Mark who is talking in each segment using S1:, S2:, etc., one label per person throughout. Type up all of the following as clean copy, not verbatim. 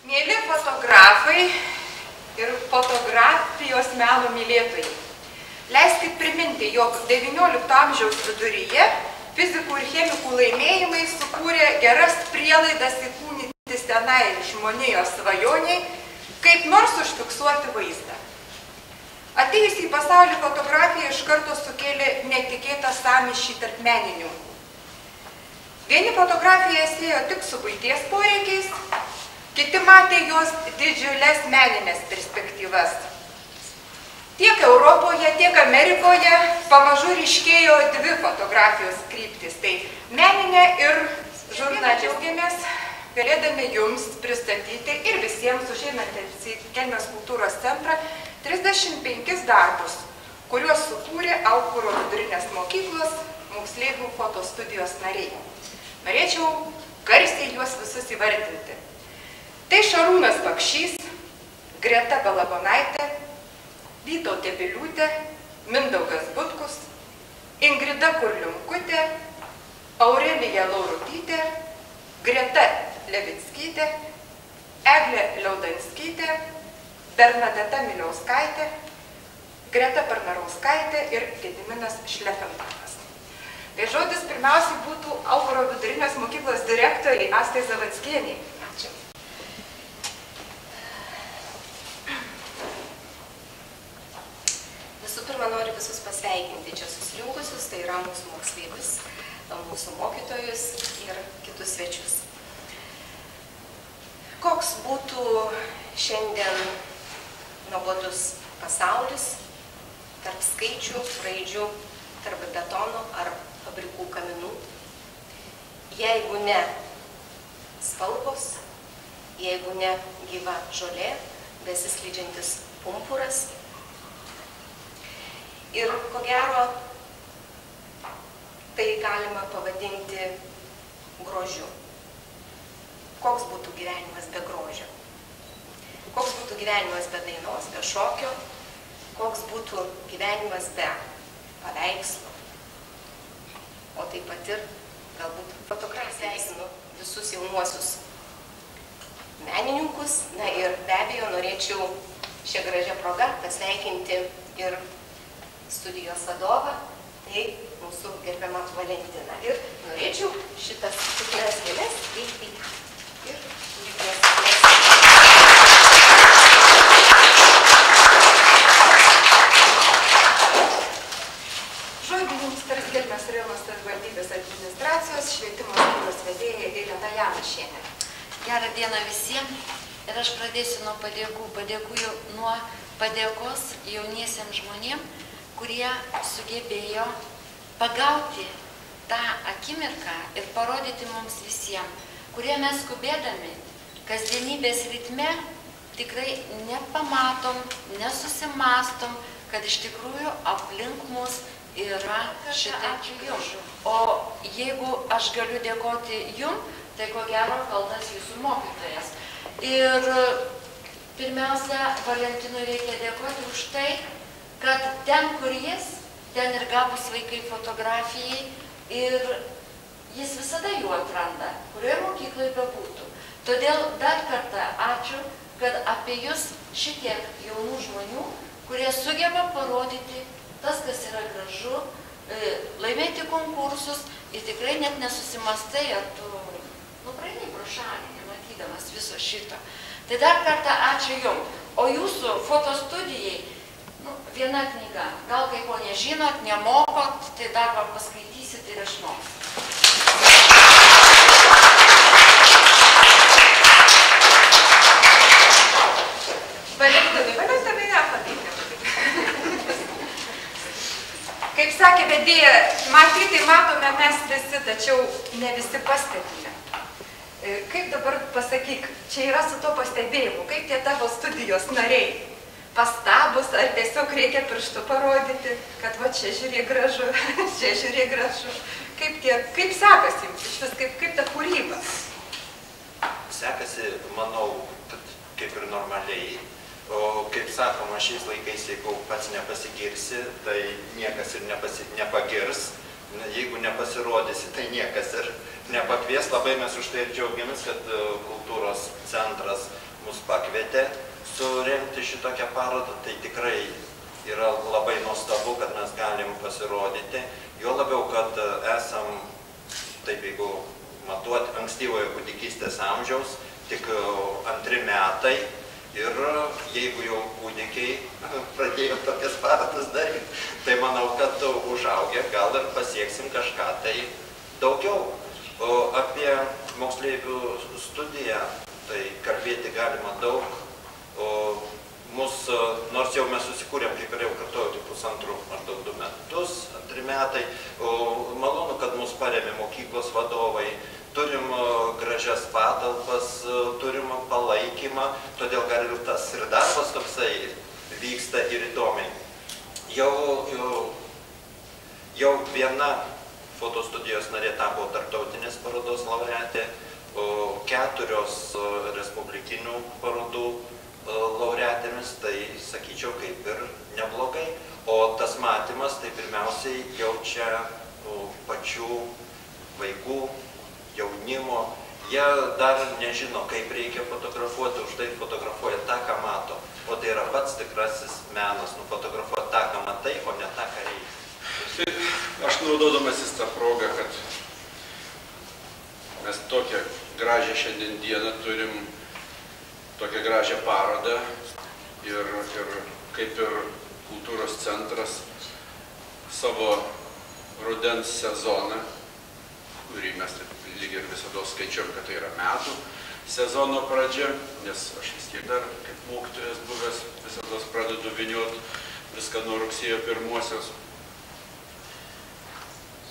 S1: Mėly fotografai ir fotografijos meno mylėtojai, leiskit priminti, jog XIX amžiaus viduryje fizikų ir chemikų laimėjimai sukūrė geras prielaidas įkūnyti senai žmonijos svajoniai, kaip nors užfiksuoti vaizdą. Atėjus į pasaulį fotografija iš karto sukėlė netikėtą sąmyšį tarp menininkų. Vieni fotografiją siejo tik su buities poreikiais, kiti matė jos didžiulės meninės perspektyvas. Tiek Europoje, tiek Amerikoje pamažu ryškėjo dvi fotografijos kryptis. Tai meninė ir žurnalistinė. Džiaugiamės galėdami jums pristatyti ir visiems užeinantiems į Kelmės kultūros centrą 35 darbus, kuriuos sukūrė Aukuro vidurinės mokyklos moksleivių fotostudijos nariai. Norėčiau garsiai juos visus įvardinti. Tai Šarūnas Bakšys, Greta Balabonaitė, Vytautė Biliūtė, Mindaugas Butkus, Ingrida Kurliunkutė, Aurelija Laurutytė, Greta Levickytė, Eglė Liaudanskytė, Bernadeta Miliauskaitė, Greta Parnarauskaitė ir Gediminas Šlefenbachas. Tai žodis pirmiausiai būtų Aukuro vidurinės mokyklos direktoriai Astai Zavackienei. Ačiū.
S2: Visų pirma, noriu visus pasveikinti čia susirinkusius, tai yra mūsų moksleivius, mūsų mokytojus ir kitus svečius. Koks būtų šiandien nuobodus pasaulis tarp skaičių, raidžių, tarp betono ar fabrikų kaminų, jeigu ne spalvos, jeigu ne gyva žolė, besiskleidžiantis pumpuras. Ir ko gero, tai galima pavadinti grožiu. Koks būtų gyvenimas be grožio? Koks būtų gyvenimas be dainos, be šokio? Koks būtų gyvenimas be paveikslo? O taip pat ir galbūt fotografija. Sveikinu visus jaunuosius menininkus. Na ir be abejo norėčiau šią gražią progą pasveikinti ir studijos vadovą, tai mūsų gerbiamą Valentiną. Ir norėčiau šitas tikras gėles teikti ir
S1: žodį jums tars Kelmės rajono savivaldybės administracijos švietimo skyriaus vedėja Ileta Janašienė.
S3: Gerą dieną visiems ir aš pradėsiu nuo padėkų. Padėkų nuo padėkos jauniesiems žmonėms, kurie sugebėjo pagauti tą akimirką ir parodyti mums visiems, kurie mes skubėdami kasdienybės ritme tikrai nepamatom, nesusimastom, kad iš tikrųjų aplink mus yra šitaip jums. O jeigu aš galiu dėkoti jums, tai ko gero kaltas jūsų mokytojas. Ir pirmiausia, Valentinui reikia dėkoti už tai, kad ten, kur jis, ten ir gabus vaikai fotografijai ir jis visada jų atranda, kurioje mokykloje bebūtų. Todėl dar kartą ačiū, kad apie jūs šitiek jaunų žmonių, kurie sugeba parodyti tas, kas yra gražu, laimėti konkursus ir tikrai net nesusimastai, ar tu praeini pro šalį, nematydamas viso šito. Tai dar kartą ačiū jums. O jūsų fotostudijai, viena knyga. Gal kai ko nežinot, nemokot, tai dar va paskaitysit ir išmoksit.
S1: Valentinai nepateikė. Kaip sakė vedėja, matyti matome mes visi, tačiau ne visi pastebime. Kaip dabar pasakyk, čia yra su to pastebėjimu, kaip tie tavo studijos nariai? Pastabus, ar tiesiog reikia pirštu parodyti, kad va čia žiūrėk gražu, čia žiūrėk gražu. Kaip sekasi jums iš vis, kaip ta kūryba?
S4: Sekasi, manau, kad kaip ir normaliai. O kaip sakoma, šiais laikais, jeigu pats nepasigirsi, tai niekas ir nepagirs. Jeigu nepasirodysi, tai niekas ir nepakvies. Labai mes už tai ir džiaugiamės, kad kultūros centras mus pakvietė surengti šitokią parodą, tai tikrai yra labai nuostabu, kad mes galim pasirodyti. Jo labiau, kad esam, taip jeigu matuoti, ankstyvojo kūdikystės amžiaus, tik 2 metai. Ir jeigu jau kūdikiai pradėjo tokias parodas daryti, tai manau, kad užaugę gal ir pasieksim kažką tai daugiau. Apie moksleivių studiją, tai kalbėti galima daug. Nors jau mes susikūrėm, kaip ir jau kartuoju, tik pusantrų, maždaug 2 metus, 2 metai. Malonu, kad mus paremė mokyklos vadovai. Turim gražias patalpas, turim palaikymą, todėl gal ir tas ir darbas toksai vyksta ir įdomiai. Jau viena fotostudijos narė tapo tarptautinės parodos laureatė, 4 respublikinių parodų laureatėmis, tai sakyčiau kaip ir neblogai. O tas matymas tai pirmiausiai jaučia pačių vaikų, jaunimo, jie dar nežino, kaip reikia fotografuoti, už tai fotografuoja tą, ką mato. O tai yra pats tikrasis menas, nufotografuoti tą, ką matai, o ne tą, ką reikia.
S5: Aš naudodamasis tą progą, kad mes tokią gražią šiandien dieną turim tokią gražią parodą ir kaip ir kultūros centras savo rudens sezoną, kurį mes lyg ir visada skaičiuom, kad tai yra metų sezono pradžia, nes aš vis tiek dar kaip mokytojas buvęs visada pradedu vynioti viską nuo rugsėjo 1-osios.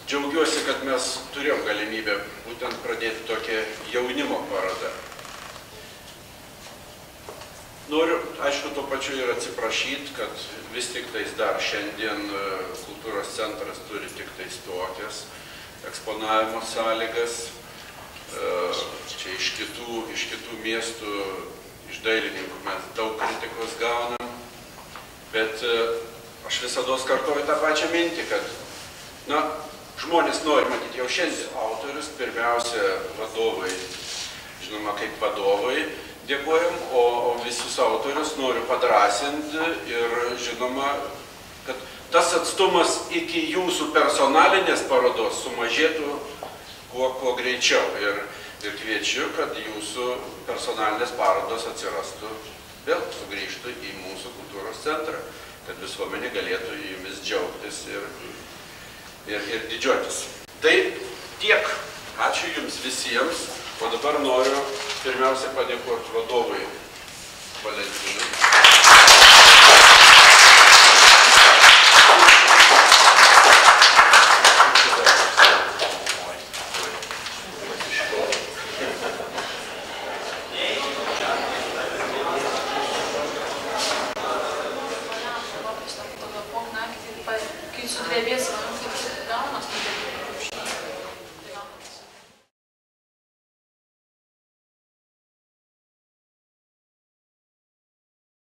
S5: Džiaugiuosi, kad mes turėjom galimybę būtent pradėti tokią jaunimo parodą. Noriu, aišku, tuo pačiu ir atsiprašyti, kad vis tik tais dar šiandien kultūros centras turi tik tais tokias eksponavimo sąlygas. Čia iš kitų miestų, iš dailininkų mes daug kritikos gaunam, bet aš visada kartuoju tą pačią mintį, kad žmonės nori matyti jau šiandien autorius, pirmiausia vadovai, žinoma kaip vadovai dėkojam, o visus autorius noriu padrąsinti ir žinoma, kad tas atstumas iki jūsų personalinės parodos sumažėtų kuo greičiau. Ir kviečiu, kad jūsų personalinės parodos atsirastų, vėl sugrįžtų į mūsų kultūros centrą, kad visuomenė galėtų jumis džiaugtis ir didžiuotis. Tai tiek. Ačiū jums visiems. O dabar noriu pirmiausia padėkoti vadovui Valentinui.
S6: Kai sudrebės, man kaip gaunas,